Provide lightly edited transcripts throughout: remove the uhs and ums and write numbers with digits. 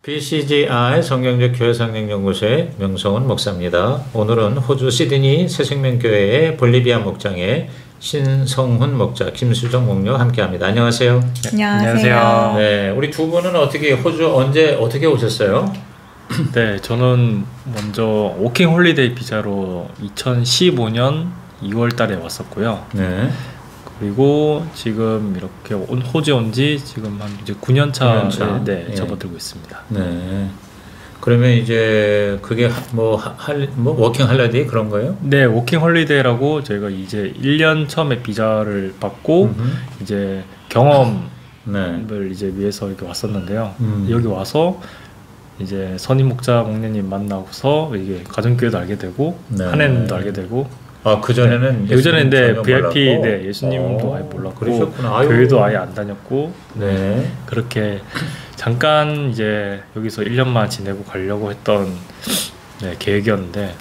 BCGI 성경적 교회상생연구소의 명성훈 목사입니다. 오늘은 호주 시드니 새생명교회의 볼리비아 목장의 신성훈 목자, 김수정 목녀와 함께합니다. 안녕하세요. 안녕하세요. 네, 우리 두 분은 어떻게 호주 언제 어떻게 오셨어요? 네, 저는 먼저 워킹 홀리데이 비자로 2015년 2월 달에 왔었고요. 네. 그리고 지금 이렇게 호주에 온 지 지금 한 이제 9년 차, 네, 예. 접어들고 있습니다. 네. 그러면 이제 그게 뭐 워킹 홀리데이 그런 거예요? 네, 워킹 홀리데이라고 저희가 이제 1년 처음에 비자를 받고 이제 경험을 이제 위해서 이렇게 왔었는데요. 여기 와서 이제 선임 목자 목녀님 만나고서 이게 가정교회도 알게 되고 한혜님도 알게 되고. 아, 그전에는 예전에는 VIP 예수님도 아예 몰랐고 그러셨구나. 교회도 아예 안 다녔고 네. 그렇게 잠깐 이제 여기서 1년만 지내고 가려고 했던 계획이었는데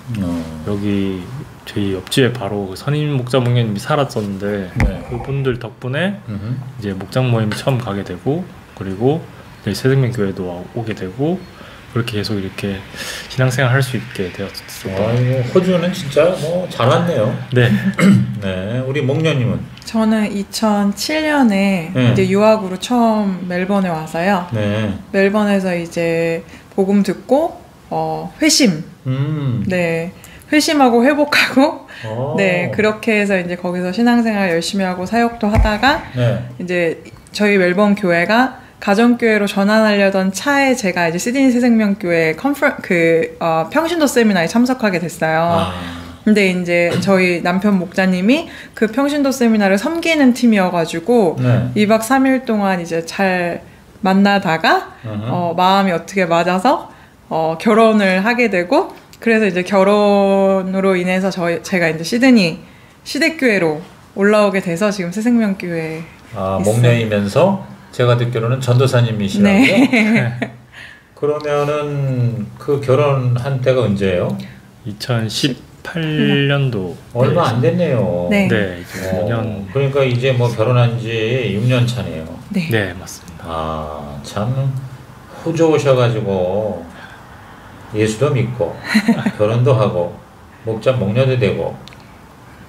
여기 저희 옆집에 바로 선임 목자 목녀님이 살았었는데 그분들 덕분에 이제 목장 모임 처음 가게 되고 그리고 새생명교회도 오게 되고 그렇게 계속 이렇게 신앙생활 할 수 있게 되었어요. 호주는 진짜 뭐 잘 왔네요. 네. 네, 우리 목녀님은? 저는 2007년에 이제 유학으로 처음 멜번에 와서요. 네. 멜번에서 이제 복음 듣고 회심. 네. 회심하고 회복하고 네, 그렇게 해서 이제 거기서 신앙생활 열심히 하고 사역도 하다가 이제 저희 멜번 교회가 가정교회로 전환하려던 차에 제가 이제 시드니 새생명교회 평신도 세미나에 참석하게 됐어요. 근데 이제 저희 남편 목자님이 그 평신도 세미나를 섬기는 팀이어가지고 2박 3일 동안 이제 잘 만나다가 마음이 어떻게 맞아서 결혼을 하게 되고 그래서 이제 결혼으로 인해서 제가 이제 시드니 시댁교회로 올라오게 돼서 지금 새생명교회에 목녀이면서 제가 듣기로는 전도사님이시라고요? 네. 그러면은 그 결혼한 때가 언제예요? 2018년도. 얼마 안 됐네요. 네. 네, 이제 5년. 그러니까 이제 뭐 결혼한 지 6년 차네요. 네. 네, 맞습니다. 아, 참 호주 오셔가지고 예수도 믿고 결혼도 하고 목자 목녀도 되고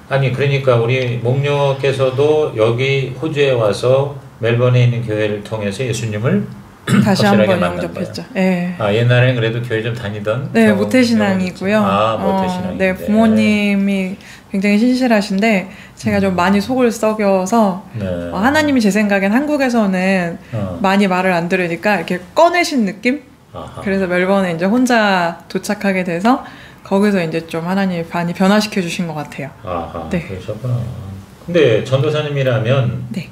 아니 그러니까 우리 목녀께서도 여기 호주에 와서 멜번에 있는 교회를 통해서 예수님을 다시 한번 영접했죠. 네. 아, 옛날에는 그래도 교회 좀 다니던? 네, 모태신앙이고요. 모태신앙. 네, 부모님이 굉장히 신실하신데 제가 좀 많이 속을 썩여서 하나님이 제 생각엔 한국에서는 많이 말을 안 들으니까 이렇게 꺼내신 느낌? 그래서 멜번에 이제 혼자 도착하게 돼서 거기서 이제 좀 하나님이 많이 변화시켜 주신 것 같아요. 네. 그러셨구나. 근데 전도사님이라면 네.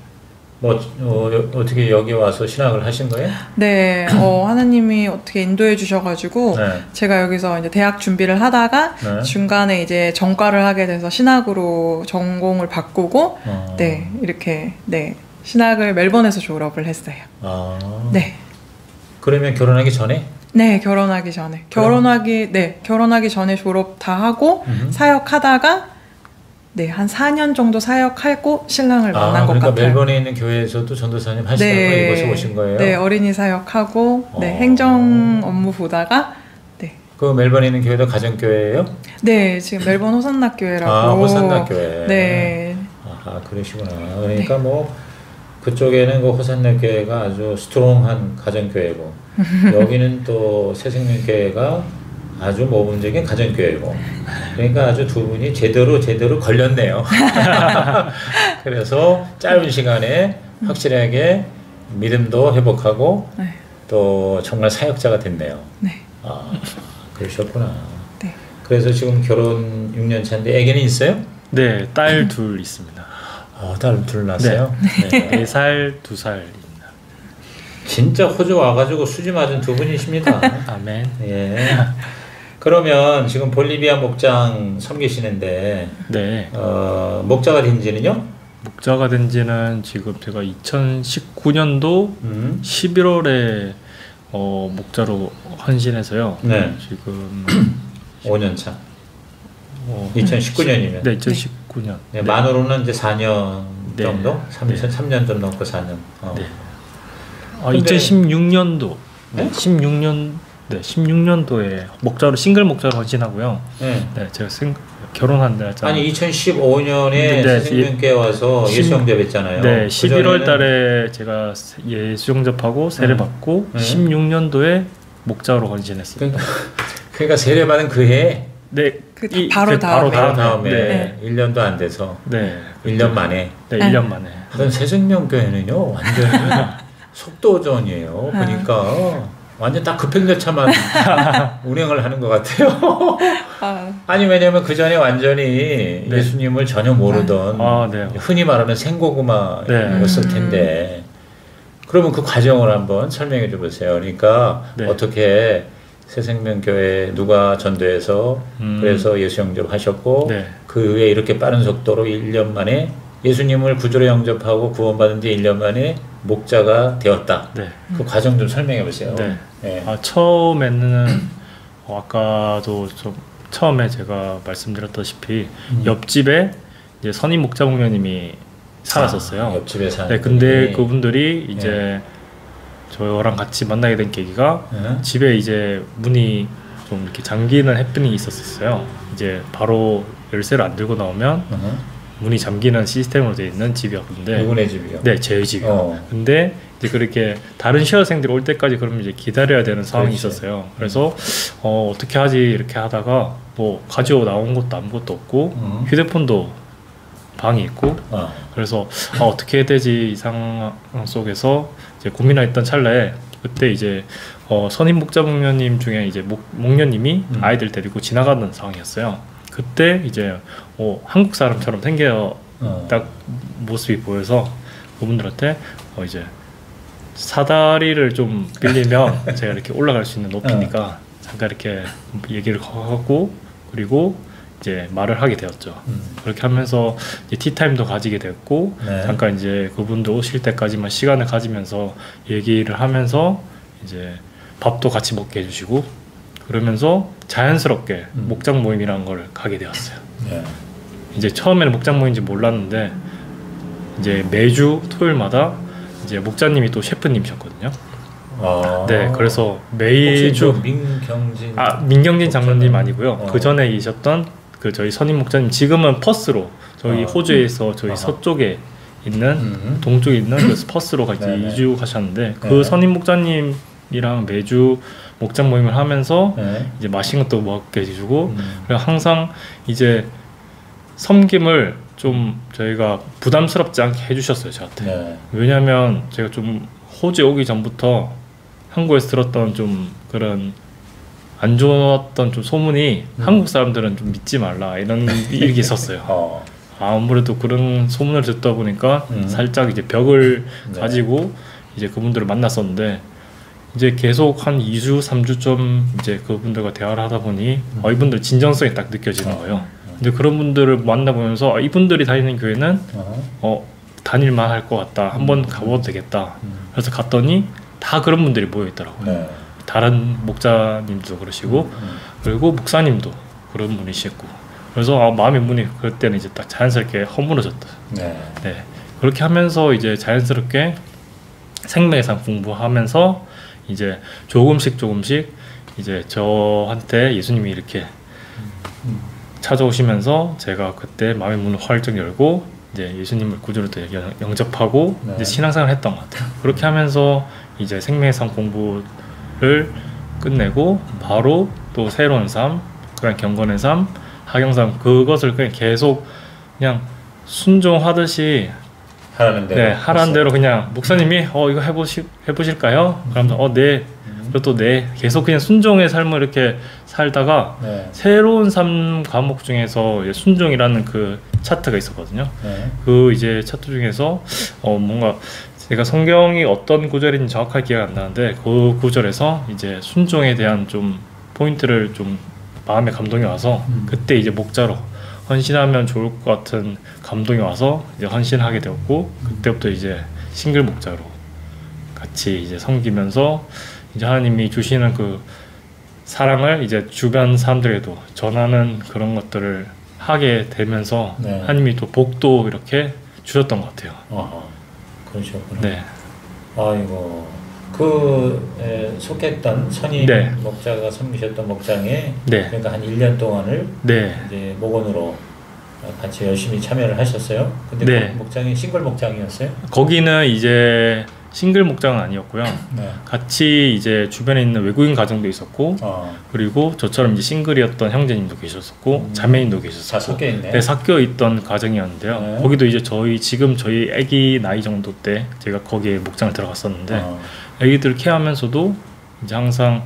어떻게 여기 와서 신학을 하신 거예요? 네, 하나님이 어떻게 인도해 주셔가지고 제가 여기서 이제 대학 준비를 하다가 중간에 이제 전과를 하게 돼서 신학으로 전공을 바꾸고 네, 이렇게 신학을 멜번에서 졸업을 했어요. 네. 그러면 결혼하기 전에? 네, 결혼하기 전에. 결혼하기 전에 졸업 다 하고 사역하다가 한 4년 정도 사역하고 신랑을 만난 것 그러니까 같아요. 멜번에 있는 교회에서도 전도사님 하시다가 이곳에 오신 거예요? 네, 어린이 사역하고 행정 업무 보다가 그 멜번에 있는 교회도 가정교회예요? 네, 지금 멜번 호산나 교회라고. 호산나 교회. 네. 그러시구나. 그러니까 뭐 그쪽에는 그 호산나 교회가 아주 스트롱한 가정교회고 여기는 또 새생명교회가 아주 모범적인 가정교회고 그러니까 아주 두 분이 제대로 걸렸네요. 그래서 짧은 시간에 확실하게 믿음도 회복하고 또 정말 사역자가 됐네요. 네. 그러셨구나. 네. 그래서 지금 결혼 6년 차인데 애기는 있어요? 네, 딸 둘 있습니다. 딸 둘 낳았어요? 네. 4살, 2살. 진짜 호주 와가지고 수지 맞은 두 분이십니다. 아멘. 예. 그러면 지금 볼리비아 목장 섬기시는데 목자가 된 지는요? 목자가 된 지는 지금 제가 2019년도 11월에 목자로 헌신해서요. 지금 5년 차. 2019년이면. 네, 2019년. 만으로는 이제 4년 정도? 3년 좀 넘고 4년. 2016년도 네, 16년도에 목자로 싱글 목자로 헌신하고요. 네, 제가 결혼한 날짜. 아니 2015년에 세생명교회 와서 예수 영접했잖아요. 네, 11월 달에 제가 예수 영접하고 세례 받고 16년도에 목자로 헌신했어요. 그러니까 세례 받은 그 해. 네, 바로 다음에 네. 1년도 안 돼서. 네. 1년 만에. 네, 1년 만에. 하여튼 새생명교회는요 완전히 속도전이에요. 보니까 완전 딱 급행열차만 운행을 하는 것 같아요. 아니 왜냐면 그 전에 완전히 예수님을 전혀 모르던 흔히 말하는 생고구마였을 텐데 그러면 그 과정을 한번 설명해 줘 보세요. 그러니까 어떻게 새생명교회 누가 전도해서 그래서 예수 영접하셨고 그 후에 이렇게 빠른 속도로 1년 만에 예수님을 구주로 영접하고 구원받은 뒤 1년 만에 목자가 되었다. 그 과정 좀 설명해 보세요. 처음에는 아까도 좀 처음에 제가 말씀드렸다시피 옆집에 이제 선임 목자 목녀님이 살았었어요. 옆집에 사는. 근데 그분들이 이제 저랑 같이 만나게 된 계기가 집에 이제 문이 좀 이렇게 잠기는 해프닝이 있었어요. 이제 바로 열쇠를 안 들고 나오면 문이 잠기는 시스템으로 되어 있는 집이었는데. 누구네 집이요? 네, 제 집이요. 근데 이제 그렇게 다른 쉐어생들이 올 때까지 그러면 이제 기다려야 되는 상황이 있었어요. 그래서 어떻게 하지 이렇게 하다가 뭐 가지고 나온 것도 아무것도 없고 휴대폰도 방에 있고 그래서 어떻게 해야 되지 이 상황 속에서 이제 고민했던 찰나에 그때 이제 선임 목자 목녀님 중에 이제 목녀님이 아이들 데리고 지나가는 상황이었어요. 그때 이제 한국 사람처럼 생겨 딱 모습이 보여서 그분들한테 이제 사다리를 좀 빌리면 제가 이렇게 올라갈 수 있는 높이니까 잠깐 이렇게 얘기를 하고 그리고 이제 말을 하게 되었죠. 그렇게 하면서 이제 티타임도 가지게 됐고 잠깐 이제 그분들 오실 때까지만 시간을 가지면서 얘기를 하면서 이제 밥도 같이 먹게 해주시고 그러면서 자연스럽게 목장 모임이라는 걸 가게 되었어요. 이제 처음에는 목장 모임인지 몰랐는데 이제 매주 토요일마다 이제 목자님이 또 셰프님이셨거든요. 네, 그래서 매주 민경진 장로님 아니고요. 그 전에 계셨던 그 저희 선임 목자님 지금은 퍼스로 저희 호주에서 저희 서쪽에 있는 동쪽에 있는 그 퍼스로 이제 이주하셨는데 그 선임 목자님이랑 매주 목장 모임을 하면서 이제 맛있는 것도 먹게 해주고 그리고 항상 이제 섬김을 좀 저희가 부담스럽지 않게 해주셨어요 저한테. 왜냐하면 제가 좀 호주에 오기 전부터 한국에서 들었던 좀 그런 안 좋았던 좀 소문이 한국 사람들은 좀 믿지 말라 이런 일이 있었어요. 아무래도 그런 소문을 듣다 보니까 살짝 이제 벽을 가지고 이제 그분들을 만났었는데 이제 계속 한 2주, 3주쯤 이제 그분들과 대화를 하다 보니 이분들 진정성이 딱 느껴지는 거예요. 근데 그런 분들을 만나보면서 이분들이 다니는 교회는 다닐만 할 것 같다. 한번 가봐도 되겠다. 그래서 갔더니 다 그런 분들이 모여 있더라고요. 다른 목자님도 그러시고 그리고 목사님도 그런 분이시고 그래서 마음의 문이 그때는 이제 딱 자연스럽게 허물어졌다. 그렇게 하면서 이제 자연스럽게 생명의상 공부하면서 이제 조금씩 이제 저한테 예수님이 이렇게 찾아오시면서 제가 그때 마음의 문을 활짝 열고 이제 예수님을 구주로 또 영접하고 이제 신앙생활을 했던 것 같아요. 그렇게 하면서 이제 생명의상 공부를 끝내고 바로 또 새로운 삶, 그냥 경건의 삶, 하경삶 그것을 그냥 계속 그냥 순종하듯이 하라는 대로 그냥 목사님이 이거 해보실까요? 그러면서 네. 그리고 또 계속 그냥 순종의 삶을 이렇게 살다가 새로운 삶 과목 중에서 순종이라는 그 차트가 있었거든요. 그 이제 차트 중에서 뭔가 제가 성경이 어떤 구절인지 정확하게 기억 안 나는데 그 구절에서 이제 순종에 대한 좀 포인트를 좀 마음에 감동이 와서 그때 이제 목자로 헌신하면 좋을 것 같은 감동이 와서 이제 헌신하게 되었고 그때부터 이제 싱글 목자로 같이 이제 섬기면서 이제 하나님이 주시는 그 사랑을 이제 주변 사람들에도 전하는 그런 것들을 하게 되면서 하나님이 또 복도 이렇게 주셨던 것 같아요. 그러셨구나. 네. 아이고 속했던 선임 네. 목자가 섬기셨던 목장에 네. 그러니까 한 1년 동안을 네. 이제 목원으로 같이 열심히 참여를 하셨어요. 근데 네. 그 목장이 싱글 목장이었어요? 거기는 이제 싱글 목장은 아니었고요. 네. 같이 이제 주변에 있는 외국인 가정도 있었고, 그리고 저처럼 이제 싱글이었던 형제님도 계셨었고, 자매님도 계셨었고, 다 섞여 있네. 네, 섞여 있던 가정이었는데요. 네. 거기도 이제 지금 저희 아기 나이 정도 때 제가 거기에 목장을 들어갔었는데, 아기들 케어하면서도 이제 항상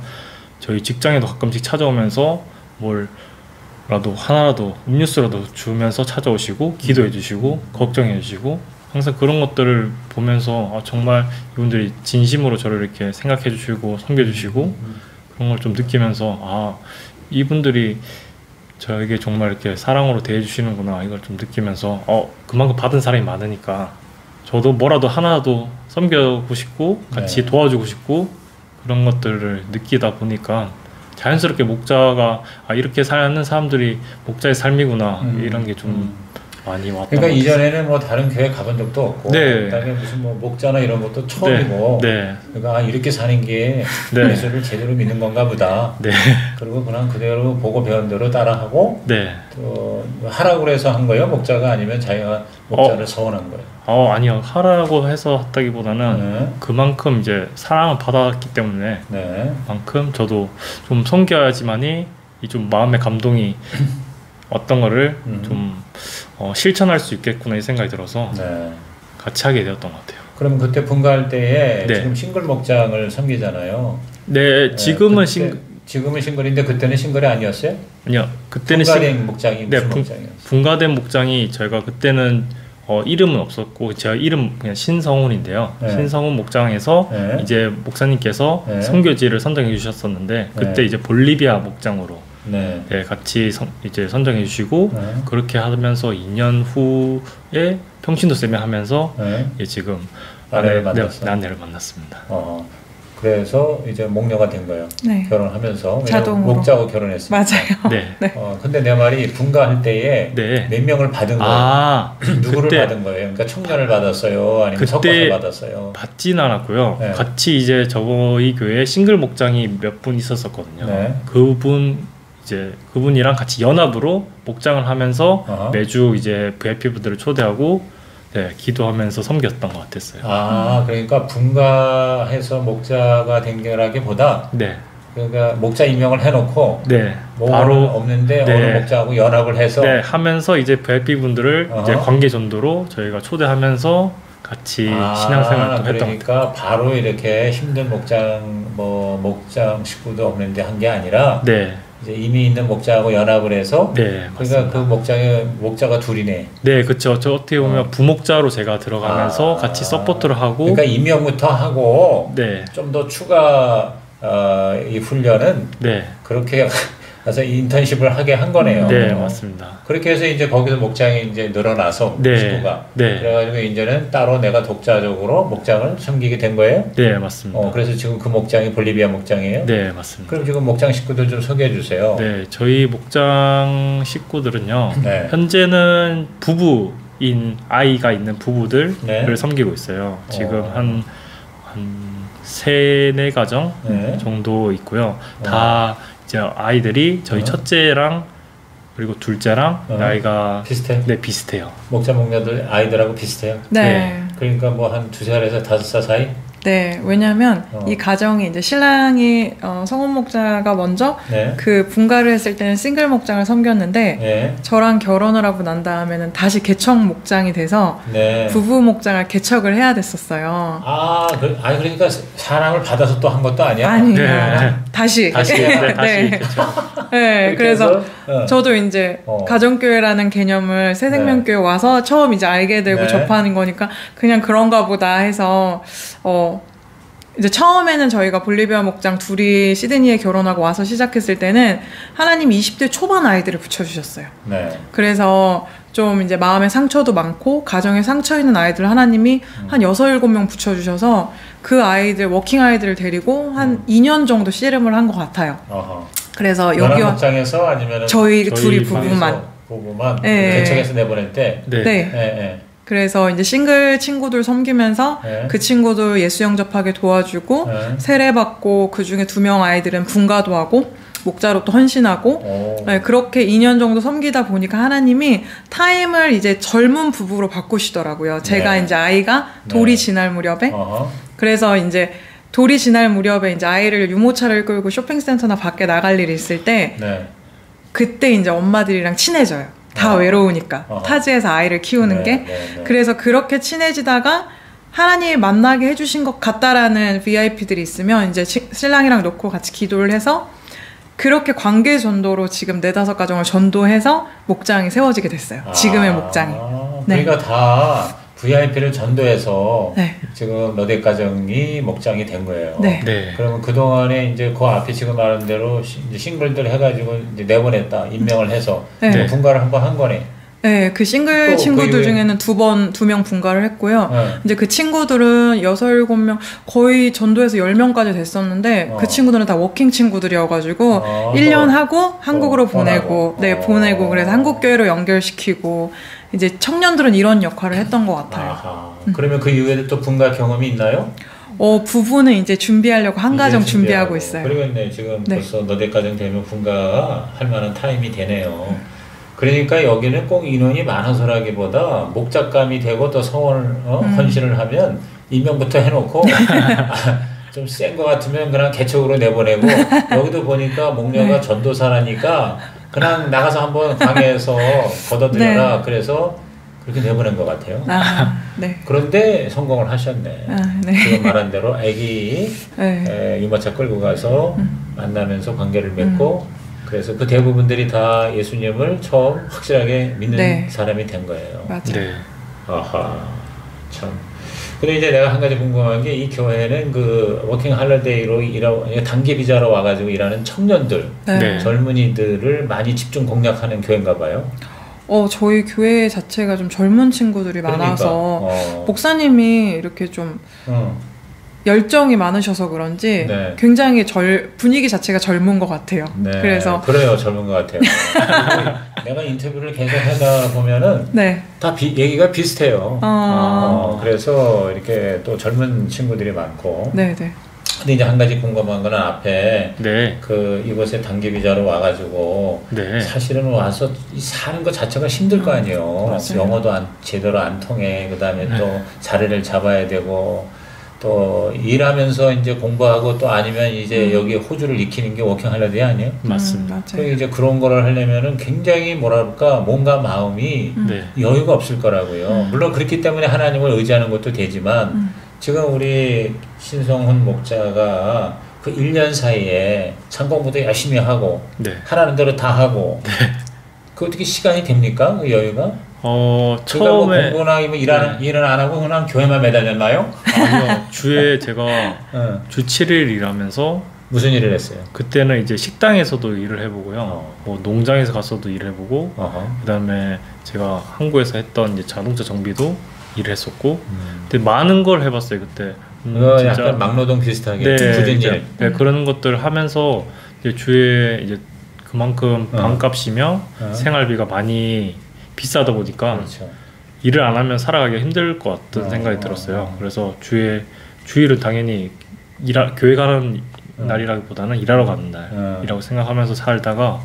저희 직장에도 가끔씩 찾아오면서 뭐라도 하나라도 음료수라도 주면서 찾아오시고 기도해 주시고 걱정해 주시고 항상 그런 것들을 보면서 정말 이분들이 진심으로 저를 이렇게 생각해 주시고 섬겨 주시고 그런 걸 좀 느끼면서 이분들이 저에게 정말 이렇게 사랑으로 대해 주시는구나 이걸 좀 느끼면서 그만큼 받은 사람이 많으니까 저도 뭐라도 하나라도 섬겨고 싶고 같이 도와주고 싶고 그런 것들을 느끼다 보니까 자연스럽게 목자가 이렇게 사는 사람들이 목자의 삶이구나 이런 게 좀 많이 왔던 그러니까 이전에는 뭐 다른 교회 가본 적도 없고 그다음에 무슨 뭐 목자나 이런 것도 처음이고 그러니까 이렇게 사는 게 예수를 제대로 믿는 건가 보다. 그리고 그냥 그대로 보고 배운 대로 따라하고 또 하라고 해서 한 거예요? 목자가 아니면 자기가 목자를 서원한 거예요? 아니요. 하라고 해서 했다기보다는 그만큼 이제 사랑을 받았기 때문에 그만큼 저도 좀 섬겨야지만이 좀 마음의 감동이 어떤 거를 좀 실천할 수 있겠구나 이 생각이 들어서 같이 하게 되었던 것 같아요. 그럼 그때 분가할 때에 지금 싱글 목장을 섬기잖아요. 네, 지금은 지금은 싱글인데 그때는 싱글이 아니었어요? 아니요, 그때는 분가된 목장이 무슨 목장이었어요? 분가된 목장이 저희가 그때는 이름은 없었고 제가 이름 그냥 신성훈인데요. 신성훈 목장에서 이제 목사님께서 선교지를 선정해 주셨었는데 그때 이제 볼리비아 목장으로 같이 이제 선정해 주시고 그렇게 하면서 2년 후에 평신도 쌤을 하면서 지금 아내를 만났습니다. 그래서 이제 목녀가 된 거예요. 결혼하면서 자동으로 목자하고 결혼했어요. 맞아요. 근데 내 말이 분가할 때에 몇 명을 받은 거예요? 누구를 받은 거예요? 그러니까 청년을 받았어요? 아니면 섞어서 받았어요? 받진 않았고요. 같이 이제 저희 교회에 싱글 목장이 몇 분 있었었거든요. 그분이랑 같이 연합으로 목장을 하면서 매주 이제 VIP 분들을 초대하고 기도하면서 섬겼던 것 같았어요. 그러니까 분가해서 목자가 된 거라기보다 그러니까 목자 임명을 해놓고 바로 없는데 어느 목자하고 연합을 해서 하면서 이제 VIP 분들을 이제 관계 전도로 저희가 초대하면서 같이 신앙생활도 했던 것 같아요. 그러니까 바로 이렇게 힘든 목장 식구도 없는데 한 게 아니라 이제 이미 있는 목자하고 연합을 해서 그러니까 그 목자가 둘이네. 그렇죠. 저 어떻게 보면 부목자로 제가 들어가면서 같이 서포트를 하고 그러니까 임명부터 하고 좀 더 추가 이 훈련은 그렇게 가서 인턴십을 하게 한 거네요. 맞습니다. 그렇게 해서 이제 거기서 목장이 이제 늘어나서 식구가 그래가지고 이제는 따로 내가 독자적으로 목장을 섬기게 된 거예요? 맞습니다. 그래서 지금 그 목장이 볼리비아 목장이에요? 맞습니다. 그럼 지금 목장 식구들 좀 소개해 주세요. 저희 목장 식구들은요. 현재는 부부인 아이가 있는 부부들을 섬기고 있어요. 지금 한 3-4가정 정도 있고요. 다 이제 아이들이 저희 첫째랑 그리고 둘째랑 나이가 비슷해? 비슷해요. 목자 목녀들 아이들하고 비슷해요? 그러니까 뭐 한 2살에서 5살 사이? 왜냐하면 이 가정이 이제 신랑이 성훈 목자가 먼저 그 분가를 했을 때는 싱글 목장을 섬겼는데 저랑 결혼을 하고 난 다음에는 다시 개척 목장이 돼서 부부 목장을 개척을 해야 됐었어요. 그러니까 사랑을 받아서 또 한 것도 아니야? 아니에요. 다시. 그래서 저도 이제 가정교회라는 개념을 새생명교회 와서 처음 이제 알게 되고 접하는 거니까 그냥 그런가 보다 해서 이제 처음에는 저희가 볼리비아 목장 둘이 시드니에 결혼하고 와서 시작했을 때는 하나님이 20대 초반 아이들을 붙여주셨어요. 그래서 좀 이제 마음의 상처도 많고 가정에 상처 있는 아이들 하나님이 한 6-7명 붙여주셔서 그 아이들 워킹 아이들을 데리고 한 2년 정도 씨름을 한 것 같아요. 그래서 여기 목장에서 아니면 저희 둘이 부부만 개척해서 내보낼 때 그래서 이제 싱글 친구들 섬기면서 네. 그 친구들 예수 영접하게 도와주고 네. 세례받고 그 중에 2명 아이들은 분가도 하고 목자로 또 헌신하고 네, 그렇게 2년 정도 섬기다 보니까 하나님이 타임을 이제 젊은 부부로 바꾸시더라고요. 제가 네. 이제 아이가 돌이 지날 무렵에 그래서 이제 돌이 지날 무렵에 이제 아이를 유모차를 끌고 쇼핑센터나 밖에 나갈 일이 있을 때 네. 그때 이제 엄마들이랑 친해져요. 다 외로우니까 타지에서 아이를 키우는 게 그래서 그렇게 친해지다가 하나님이 만나게 해주신 것 같다라는 VIP들이 있으면 이제 신랑이랑 놓고 같이 기도를 해서 그렇게 관계 전도로 지금 4-5 가정을 전도해서 목장이 세워지게 됐어요. 지금의 목장이. 그러니까 다 VIP를 전도해서 네. 지금 너댓 가정이 목장이 된 거예요. 네. 네. 그러면 그동안에 이제 그 앞에 지금 말한 대로 이제 싱글들 해가지고 이제 내보냈다. 임명을 해서 네. 분가를 한번 한 거네. 네, 그 싱글 친구들 그 중에는 2명 분가를 했고요. 네. 이제 그 친구들은 6-7명, 거의 전도해서 10명까지 됐었는데, 그 친구들은 다 워킹 친구들이어가지고, 1년 하고 한국으로 보내고, 보내고, 그래서 한국교회로 연결시키고, 이제 청년들은 이런 역할을 했던 것 같아요. 그러면 그 이후에도 또 분가 경험이 있나요? 부부는 이제 준비하려고 한 가정 준비하고 있어요. 그러겠네. 지금 벌써 너댓 가정 되면 분가가 할 만한 타임이 되네요. 그러니까 여기는 꼭 인원이 많아서라기보다 목작감이 되고 또 성원을 헌신을 하면 임명부터 해놓고 좀 센 거 같으면 그냥 개척으로 내보내고 여기도 보니까 목녀가 전도사라니까 그냥 나가서 한번 강해에서 걷어들여라 그래서 그렇게 내보낸 것 같아요. 그런데 성공을 하셨네. 지금 말한 대로 아기 유모차 끌고 가서 만나면서 관계를 맺고 그래서 그 대부분들이 다 예수님을 처음 확실하게 믿는 사람이 된 거예요. 맞아요. 네. 아하, 참. 근데 이제 내가 한 가지 궁금한 게 이 교회는 그 워킹 할러데이로 단기 비자로 와가지고 일하는 청년들, 젊은이들을 많이 집중 공략하는 교회인가 봐요. 저희 교회 자체가 좀 젊은 친구들이 많아서 목사님이 이렇게 좀 열정이 많으셔서 그런지 굉장히 분위기 자체가 젊은 것 같아요. 그래서 그래요, 젊은 것 같아요. 내가 인터뷰를 계속 하다 보면은 다 얘기가 비슷해요. 그래서 이렇게 또 젊은 친구들이 많고. 근데 이제 한 가지 궁금한 거는 앞에 그 이곳에 단기 비자로 와가지고 사실은 와서 사는 것 자체가 힘들 거 아니에요. 영어도 제대로 안 통해. 그다음에 또 자리를 잡아야 되고. 또 일하면서 이제 공부하고 또 아니면 이제 여기 호주를 익히는 게 워킹 할러데이 아니에요? 맞습니다. 이제 그런 거를 하려면은 굉장히 뭐랄까 몸과 마음이 여유가 없을 거라고요. 물론 그렇기 때문에 하나님을 의지하는 것도 되지만 지금 우리 신성훈 목자가 그 1년 사이에 창공부도 열심히 하고 하라는 대로 다 하고 그 어떻게 시간이 됩니까? 그 여유가? 처음에 뭐 공부나 일은 안 하고 그냥 교회만 매달렸나요? 아니요. 주에 제가 주 7일 일하면서 무슨 일을 했어요? 그때는 이제 식당에서도 일을 해보고요. 뭐 농장에서 가서도 일을 해보고 그다음에 제가 한국에서 했던 이제 자동차 정비도 일을 했었고 근데 많은 걸 해봤어요 그때. 진짜 약간 막노동 비슷하게 굳은 일. 그런 것들을 하면서 이제 주에 이제 그만큼 방값이며 생활비가 많이 비싸다 보니까 일을 안 하면 살아가기가 힘들 것 같은 생각이 들었어요. 그래서 주일은 당연히 교회 가는 날이라기보다는 일하러 가는 날이라고 생각하면서 살다가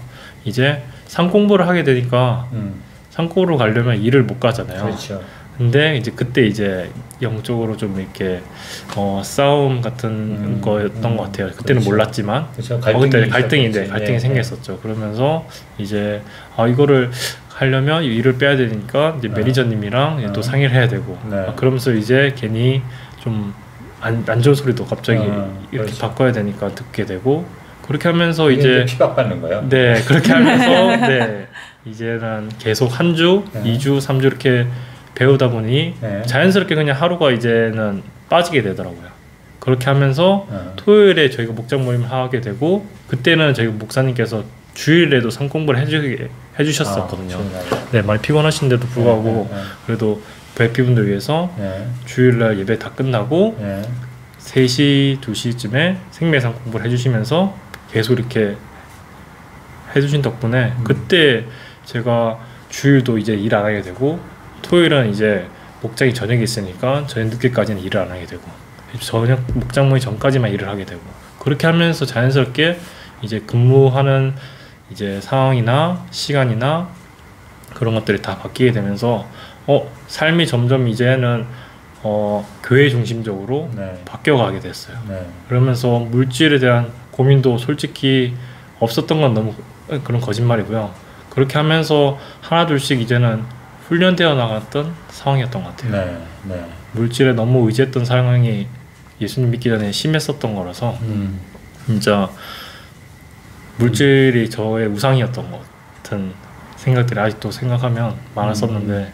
이제 상공부를 하게 되니까 상공부로 가려면 일을 못 가잖아요. 근데 이제 그때 이제 영적으로 좀 이렇게 싸움 같은 거였던 것 같아요. 그때는 몰랐지만 그때 갈등이 생겼었죠. 그러면서 이제 이거를 하려면 일을 빼야 되니까 이제 매니저님이랑 또 상의를 해야 되고 그러면서 이제 괜히 좀 안 좋은 소리도 갑자기 이렇게 바꿔야 되니까 듣게 되고 그렇게 하면서 이제 피박받는 거예요? 네, 그렇게 하면서 이제는 계속 한 주, 2주, 3주 이렇게 배우다 보니 자연스럽게 그냥 하루가 이제는 빠지게 되더라고요. 그렇게 하면서 토요일에 저희가 목장 모임을 하게 되고 그때는 저희 목사님께서 주일에도 상공부를 해주셨었거든요. 많이 피곤하신데도 불구하고 그래도 VIP분들 위해서 주일날 예배 다 끝나고 3시, 2시쯤에 생매상 공부를 해주시면서 계속 이렇게 해주신 덕분에 그때 제가 주일도 이제 일 안 하게 되고 토요일은 이제 목장이 저녁에 있으니까 저녁 늦게까지는 일을 안 하게 되고 저녁 목장 모임 전까지만 일을 하게 되고 그렇게 하면서 자연스럽게 이제 근무하는 이제 상황이나 시간이나 그런 것들이 다 바뀌게 되면서 삶이 점점 이제는 교회 중심적으로 네. 바뀌어가게 됐어요. 네. 그러면서 물질에 대한 고민도 솔직히 없었던 건 너무 그런 거짓말이고요. 그렇게 하면서 하나둘씩 이제는 훈련되어 나갔던 상황이었던 것 같아요. 네. 네. 물질에 너무 의지했던 상황이 예수님 믿기 전에 심했었던 거라서 진짜 물질이 저의 우상이었던 것 같은 생각들이 아직도 생각하면 많았었는데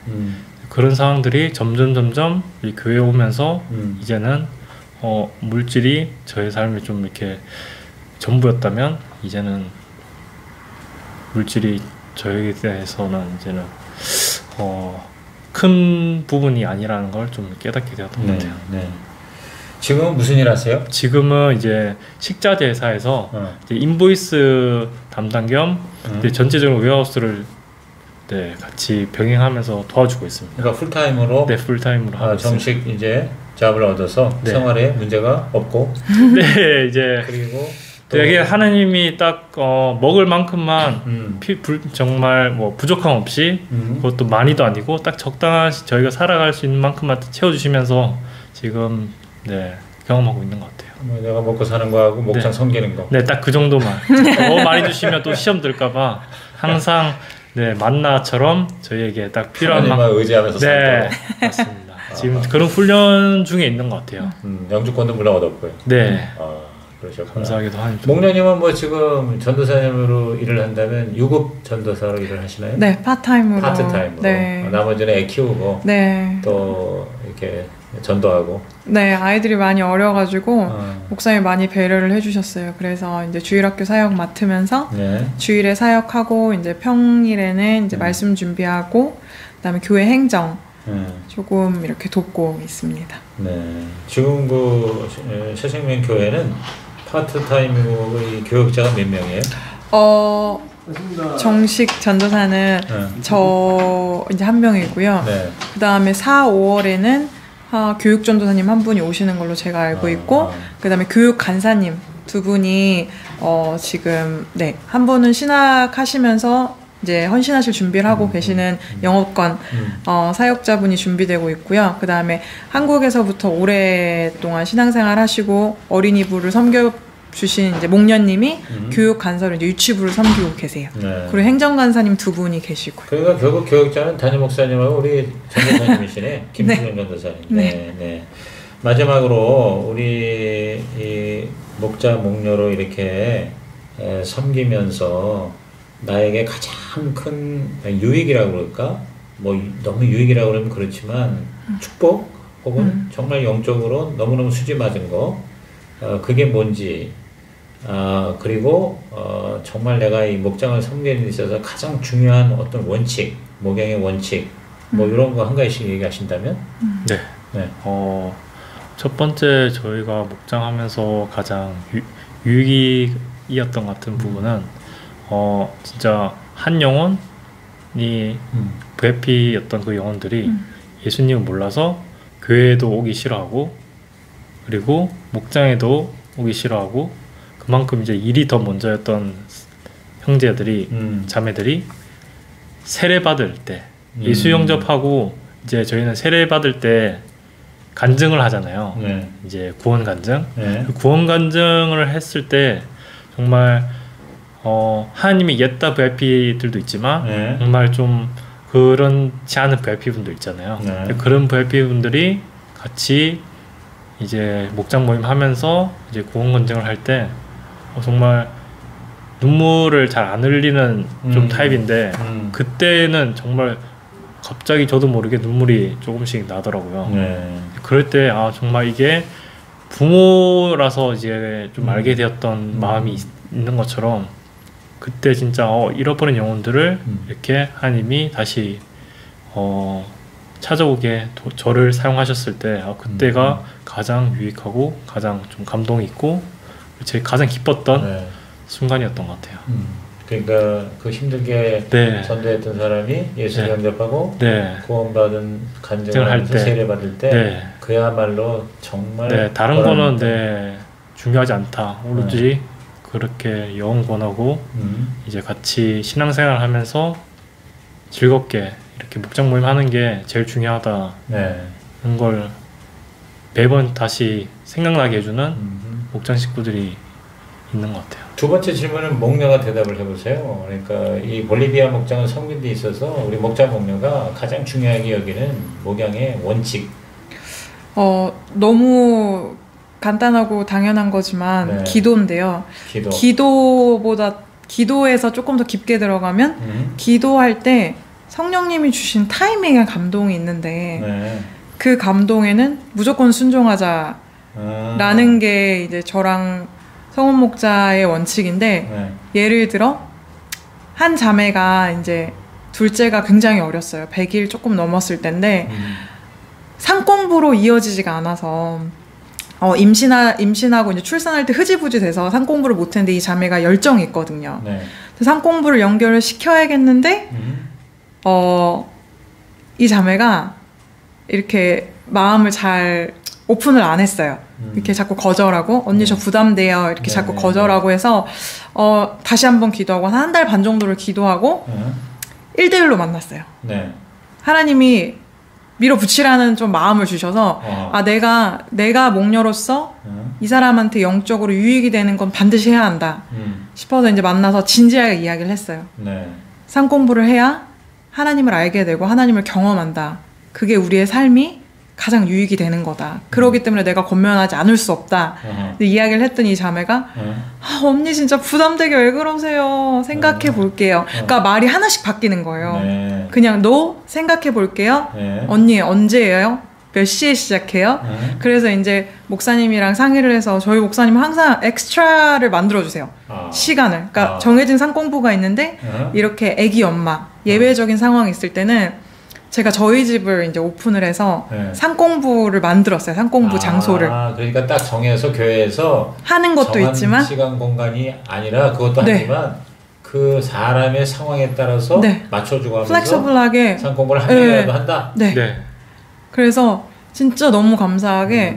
그런 상황들이 점점 이 교회에 오면서 이제는 물질이 저의 삶이 좀 이렇게 전부였다면 이제는 물질이 저에게 대해서는 이제는 큰 부분이 아니라는 걸 좀 깨닫게 되었던 것 같아요. 네. 지금은 무슨 일 하세요? 지금은 이제 식자재 회사에서 이제 인보이스 담당 겸 이제 전체적으로 웨어하우스를 네, 같이 병행하면서 도와주고 있습니다. 그러니까 풀타임으로? 네, 풀타임으로 하고 정식 있습니다. 이제 잡을 얻어서 네. 생활에 문제가 없고 네, 이제 그리고 되게 하나님이 딱 먹을 만큼만 정말 뭐 부족함 없이 그것도 많이도 아니고 딱 적당한 저희가 살아갈 수 있는 만큼만 채워주시면서 지금 네 경험하고 있는 것 같아요. 내가 먹고 사는 거하고 목장 네. 섬기는 거. 네, 딱 그 정도만. 너무 많이 주시면 또 시험 들까봐 항상 네 만나처럼 저희에게 딱 필요한 만큼 의지하면서 네 맞습니다. 지금 그런 훈련 중에 있는 것 같아요. 영주권도 물론 얻었고요. 네. 그러셨구나. 감사하기도 하죠. 목련님은 뭐 지금 전도사님으로 일을 한다면 유급 전도사로 일을 하시나요? 네, 파트타임으로. 네. 나머지는 애 키우고 네. 또 이렇게 전도하고. 네, 아이들이 많이 어려가지고 목사님이 많이 배려를 해주셨어요. 그래서 이제 주일학교 사역 맡으면서 네. 주일에 사역하고 이제 평일에는 이제 말씀 준비하고 그다음에 교회 행정 조금 이렇게 돕고 있습니다. 네, 지금 그 새생명 교회는 파트타임이고 이 교역자가 몇 명이에요? 정식 전도사는 저 이제 한 명이고요. 네. 그 다음에 4, 5월에는 교육 전도사님 한 분이 오시는 걸로 제가 알고 있고, 그 다음에 교육 간사님 두 분이 지금 네, 한 분은 신학하시면서 이제 헌신하실 준비를 하고 계시는 영업권 사역자분이 준비되고 있고요. 그 다음에 한국에서부터 오랫동안 신앙생활 하시고 어린이부를 섬겨주신 이제 목련님이 교육 간사로 이제 유치부를 섬기고 계세요. 네. 그리고 행정 간사님 두 분이 계시고요. 그러니까 결국 교육자는 담임 목사님하고 우리 전도사님이시네. 김수영 전도사님. 네. 네. 마지막으로 우리 이 목자 목녀로 이렇게 섬기면서 나에게 가장 큰 유익이라고 그럴까? 뭐 너무 유익이라고 그러면 그렇지만 축복 혹은 정말 영적으로 너무너무 수지 맞은 거 그게 뭔지 그리고 정말 내가 이 목장을 섬기는 데 있어서 가장 중요한 어떤 원칙, 목양의 원칙 뭐 이런 거 한 가지씩 얘기하신다면? 네. 네. 첫 번째 저희가 목장하면서 가장 유익이었던 것 같은 부분은 진짜 한 영혼이 VIP였던 그 영혼들이 예수님을 몰라서 교회에도 오기 싫어하고 그리고 목장에도 오기 싫어하고 그만큼 이제 일이 더 먼저였던 형제들이 자매들이 세례 받을 때 예수 영접하고 이제 저희는 세례 받을 때 간증을 하잖아요. 네. 이제 구원 간증. 네. 그 구원 간증을 했을 때 정말 하나님이 옛다 VIP들도 있지만 네. 정말 좀 그렇지 않은 VIP 분들 있잖아요. 네. 그런 VIP 분들이 같이 이제 목장 모임 하면서 이제 구원 간증을 할 때 정말 눈물을 잘 안 흘리는 좀 타입인데 그때는 정말 갑자기 저도 모르게 눈물이 조금씩 나더라고요. 네. 그럴 때 정말 이게 부모라서 이제 좀 알게 되었던 마음이 있는 것처럼 그때 진짜 잃어버린 영혼들을 이렇게 하나님이 다시 찾아오게 저를 사용하셨을 때 그때가 가장 유익하고 가장 좀 감동이 있고 제 가장 기뻤던 순간이었던 것 같아요. 그러니까 그 힘들게 네. 전도했던 사람이 예수 네. 영접하고 네. 구원받은 간증을 하면서 세례 받을 때 네. 그야말로 정말 네. 다른 거는 네, 중요하지 않다. 오로지 그렇게 영혼 권하고 이제 같이 신앙생활 하면서 즐겁게 이렇게 목장 모임 하는 게 제일 중요하다. 네. 그런 걸 매번 다시 생각나게 해주는 목장 식구들이 있는 것 같아요. 두 번째 질문은 목녀가 대답을 해보세요. 그러니까 이 볼리비아 목장은 성민들이 있어서 우리 목장 목녀가 가장 중요하게 여기는 목양의 원칙. 너무 간단하고 당연한 거지만 네. 기도인데요. 기도에서 조금 더 깊게 들어가면 기도할 때 성령님이 주신 타이밍의 감동이 있는데 네. 그 감동에는 무조건 순종하자라는 게 이제 저랑 성원 목자의 원칙인데 네. 예를 들어 한 자매가 이제 둘째가 굉장히 어렸어요. 100일 조금 넘었을 때인데 상공부로 이어지지가 않아서 임신하고 이제 출산할 때 흐지부지 돼서 상공부를 못했는데 이 자매가 열정이 있거든요. 네. 상공부를 연결을 시켜야겠는데 이 자매가 이렇게 마음을 잘 오픈을 안 했어요. 이렇게 자꾸 거절하고 언니 저 부담돼요 이렇게 자꾸 거절하고 해서 다시 한번 기도하고 한 달 반 정도를 기도하고 1대1로 만났어요. 네. 하나님이 밀어붙이라는 좀 마음을 주셔서 내가 목녀로서 이 사람한테 영적으로 유익이 되는 건 반드시 해야 한다 싶어서 이제 만나서 진지하게 이야기를 했어요. 네. 상 공부를 해야 하나님을 알게 되고 하나님을 경험한다. 그게 우리의 삶이 가장 유익이 되는 거다. 그러기 때문에 내가 권면하지 않을 수 없다. 근데 이야기를 했더니 이 자매가 언니 진짜 부담되게 왜 그러세요? 생각해 볼게요. 그러니까 말이 하나씩 바뀌는 거예요. 네. 그냥 너 생각해 볼게요. 네. 언니 언제예요? 몇 시에 시작해요? 그래서 이제 목사님이랑 상의를 해서 저희 목사님은 항상 엑스트라를 만들어주세요. 시간을. 그러니까 정해진 상공부가 있는데 이렇게 아기 엄마 예외적인 상황이 있을 때는 제가 저희 집을 이제 오픈을 해서 상공부를 만들었어요. 상공부 장소를. 그러니까 딱 정해서 교회에서 하는 것도 있지만 시간 공간이 아니라 그것도 하지만 그 사람의 상황에 따라서 맞춰주고 하면서 플렉서블하게 상공부를 한 명이라도 한다. 네. 그래서 진짜 너무 감사하게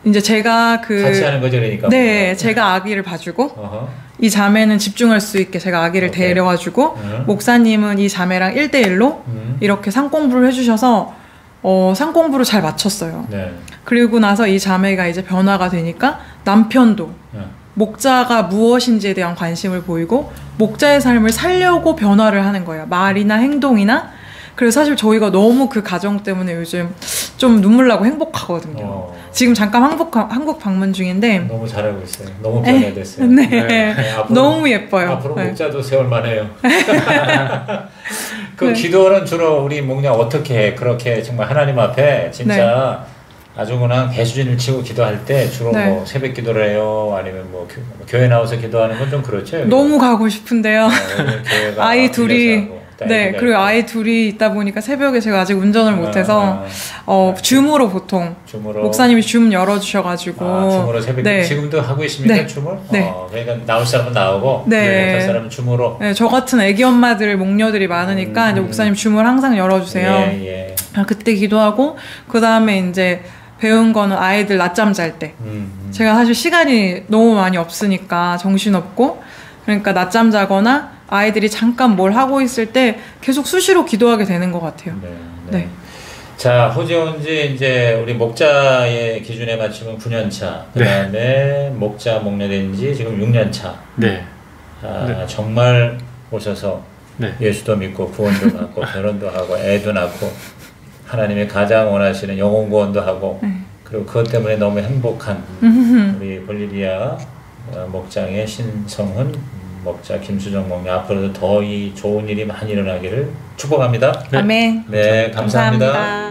이제 제가 같이 하는 거죠, 그러니까. 네, 제가 아기를 봐주고 이 자매는 집중할 수 있게 제가 아기를 데려와주고 목사님은 이 자매랑 1대1로 이렇게 상공부를 해주셔서 상공부를 잘 마쳤어요. 네. 그리고 나서 이 자매가 이제 변화가 되니까 남편도 목자가 무엇인지에 대한 관심을 보이고 목자의 삶을 살려고 변화를 하는 거예요. 말이나 행동이나. 그래서 사실 저희가 너무 그 가정 때문에 요즘 좀 눈물 나고 행복하거든요. 지금 잠깐 한국 방문 중인데 너무 잘하고 있어요. 너무 변화됐어요. 네. 너무 예뻐요. 앞으로 목자도 세월만해요. 그 기도는 주로 우리 목녀 어떻게 해? 그렇게 정말 하나님 앞에 진짜 아주 그냥 배수진을 치고 기도할 때 주로 뭐 새벽 기도를 해요? 아니면 뭐 교회 나와서 기도하는 건 좀 그렇죠? 너무 가고 싶은데요. 아이 둘이 그리고 아이 둘이 있다 보니까 새벽에 제가 아직 운전을 못해서 줌으로 보통 목사님이 줌 열어주셔가지고 줌으로 새벽에 지금도 하고 있습니까? 줌을? 그러니까 나올 사람은 나오고 못할 사람은 줌으로. 저 같은 애기 엄마들 목녀들이 많으니까 이제 목사님 줌을 항상 열어주세요. 그때 기도하고 그 다음에 이제 배운 거는 아이들 낮잠 잘 때 제가 사실 시간이 너무 많이 없으니까 정신없고 그러니까 낮잠 자거나 아이들이 잠깐 뭘 하고 있을 때 계속 수시로 기도하게 되는 것 같아요. 자, 호주에 온 지 이제 우리 목자의 기준에 맞추면 9년 차. 그 다음에 목자 목녀된 지 지금 6년 차. 정말 오셔서 예수도 믿고 구원도 받고 결혼도 하고 애도 낳고 하나님의 가장 원하시는 영혼 구원도 하고 그리고 그것 때문에 너무 행복한 우리 볼리비아 목장의 신성훈 목자 김수정 목녀 앞으로도 더 이 좋은 일이 많이 일어나기를 축복합니다. 아멘. 네, 감사합니다.